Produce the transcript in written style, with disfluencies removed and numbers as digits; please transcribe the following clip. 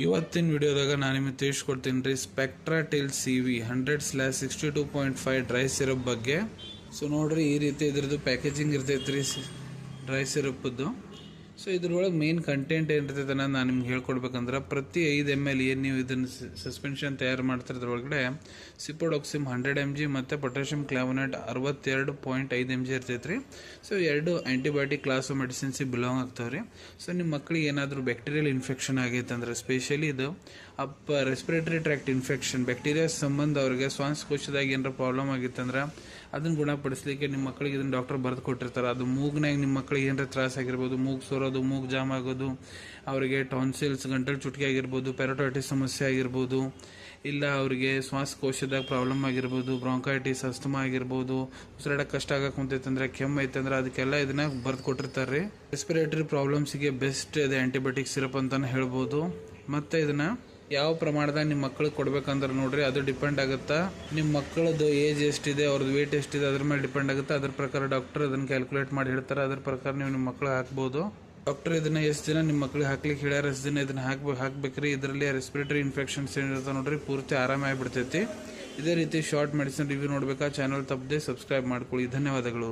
ಇವತ್ತಿನ ವಿಡಿಯೋದಾಗ ನಾನು ನಿಮಗೆ ತಿಳಿಸ್ಕೊಡ್ತೀನಿ ರೀ ಸ್ಪೆಕ್ಟ್ರಾಟಿಲ್ CV 100/62.5 ಡ್ರೈ ಸಿರಪ್ ಬಗ್ಗೆ. ಸೊ ನೋಡ್ರಿ, ಈ ರೀತಿ ಇದ್ರದ್ದು ಪ್ಯಾಕೇಜಿಂಗ್ ಇರ್ತೈತೆ ರೀ ಡ್ರೈ ಸಿರಪ್ದು. ಸೊ ಇದ್ರೊಳಗೆ ಮೇನ್ ಕಂಟೆಂಟ್ ಏನಿರ್ತೈತೆ ಅನ್ನೋದು ನಾನು ನಿಮ್ಗೆ ಹೇಳ್ಕೊಡ್ಬೇಕಂದ್ರೆ, ಪ್ರತಿ 5 ml ಏನು ನೀವು ಇದನ್ನು ಸಸ್ಪೆನ್ಷನ್ ತಯಾರು ಮಾಡ್ತಾರೆ ಅದ್ರೊಳಗಡೆ ಸಿಪೋಡಾಕ್ಸಿಮ್ 100 mg ಮತ್ತು ಪೊಟ್ಯಾಷಿಯಂ ಕ್ಲಾವನೇಟ್ 62.5 mg ಇರ್ತೈತೆ ರೀ. ಸೊ ಎರಡು ಆ್ಯಂಟಿಬಯೋಟಿಕ್ ಕ್ಲಾಸ್ ಆಫ್ ಮೆಡಿಸಿನ್ಸಿಗೆ ಬಿಲಾಂಗ್ ಆಗ್ತಾವೆ ರೀ. ಸೊ ನಿಮ್ಮ ಮಕ್ಕಳಿಗೆ ಏನಾದರೂ ಬ್ಯಾಕ್ಟೀರಿಯಲ್ ಇನ್ಫೆಕ್ಷನ್ ಆಗೈತೆ ಅಂದ್ರೆ, ಸ್ಪೆಷಲಿ ಇದು ರೆಸ್ಪಿರೇಟರಿ ಟ್ರ್ಯಾಕ್ಟ್ ಇನ್ಫೆಕ್ಷನ್, ಬ್ಯಾಕ್ಟೀರಿಯಾ ಸಂಬಂಧ ಅವ್ರಿಗೆ ಶ್ವಾಸಕೋಶದಾಗ ಏನಾರ ಪ್ರಾಬ್ಲಮ್ ಆಗಿತ್ತಂದ್ರೆ ಅದನ್ನು ಗುಣಪಡಿಸ್ಲಿಕ್ಕೆ ನಿಮ್ಮ ಮಕ್ಕಳಿಗೆ ಇದನ್ನು ಡಾಕ್ಟರ್ ಬರೆದು ಕೊಟ್ಟಿರ್ತಾರೆ. ಅದು ಮೂಗ್ನಾಗ ನಿಮ್ಮ ಮಕ್ಕಳಿಗೆ ಏನಾರ ತ್ರಾಸ ಆಗಿರ್ಬೋದು, ಮೂಗು ಸೋರೋದು, ಮೂಗು ಜಾಮ್ ಆಗೋದು, ಅವರಿಗೆ ಟಾನ್ಸಿಲ್ಸ್ ಗಂಟಲು ಚುಟ್ಕಿ ಆಗಿರ್ಬೋದು, ಪೆರಟೈಟಿಸ್ ಸಮಸ್ಯೆ ಆಗಿರ್ಬೋದು, ಇಲ್ಲ ಅವರಿಗೆ ಶ್ವಾಸಕೋಶದಾಗ ಪ್ರಾಬ್ಲಮ್ ಆಗಿರ್ಬೋದು, ಬ್ರಾಂಕೈಟಿಸ್, ಅಸ್ತಮಾ ಆಗಿರ್ಬೋದು, ಉಸಿರಾಡಕ್ಕೆ ಕಷ್ಟ ಆಗಕ್ಕೆ ಕುಂತೈತಂದ್ರೆ, ಕೆಮ್ಮು ಐತಂದ್ರೆ ಅದಕ್ಕೆಲ್ಲ ಇದನ್ನ ಬರೆದು ಕೊಟ್ಟಿರ್ತಾರೆ ರೀ. ರೆಸ್ಪಿರೇಟರಿ ಪ್ರಾಬ್ಲಮ್ಸಿಗೆ ಬೆಸ್ಟ್ ಇದೆ ಆ್ಯಂಟಿಬಯೋಟಿಕ್ ಸಿರಪ್ ಅಂತಾನೆ ಹೇಳ್ಬೋದು. ಮತ್ತು ಇದನ್ನ ಯಾವ ಪ್ರಮಾಣದಾಗ ನಿಮ್ಮ ಮಕ್ಕಳಿಗೆ ಕೊಡ್ಬೇಕಂದ್ರೆ ನೋಡ್ರಿ, ಅದು ಡಿಪೆಂಡ್ ಆಗುತ್ತಾ ನಿಮ್ಮ ಮಕ್ಕಳದ್ದು ಏಜ್ ಎಷ್ಟಿದೆ, ಅವ್ರದ್ದು ವೇಟ್ ಎಷ್ಟಿದೆ, ಅದ್ರ ಮೇಲೆ ಡಿಪೆಂಡ್ ಆಗುತ್ತೆ. ಅದ್ರ ಪ್ರಕಾರ ಡಾಕ್ಟರ್ ಅದನ್ನು ಕ್ಯಾಲ್ಕುಲೇಟ್ ಮಾಡಿ ಹೇಳ್ತಾರೆ. ಅದ್ರ ಪ್ರಕಾರ ನೀವು ನಿಮ್ಮ ಮಕ್ಕಳಿಗೆ ಹಾಕ್ಬೋದು. ಡಾಕ್ಟರ್ ಇದನ್ನ ಎಷ್ಟು ದಿನ ನಿಮ್ಮ ಮಕ್ಕಳಿಗೆ ಹಾಕ್ಲಿಕ್ಕೆ ಹೇಳ್ಯಾರ ಎಷ್ಟು ದಿನ ಇದನ್ನ ಹಾಕ್ಬೇಕ್ರಿ. ಇದರಲ್ಲಿ ರೆಸ್ಪಿರೇಟರಿ ಇನ್ಫೆಕ್ಷನ್ಸ್ ಏನಿರುತ್ತೆ ನೋಡ್ರಿ, ಪೂರ್ತಿ ಆರಾಮ ಆಗಿಬಿಡ್ತೈತಿ. ಇದೇ ರೀತಿ ಶಾರ್ಟ್ ಮೆಡಿಸಿನ್ ರಿವ್ಯೂ ನೋಡ್ಬೇಕಾ ಚಾನಲ್ ತಪ್ಪದೆ ಸಬ್ಸ್ಕ್ರೈಬ್ ಮಾಡ್ಕೊಳ್ಳಿ. ಧನ್ಯವಾದಗಳು.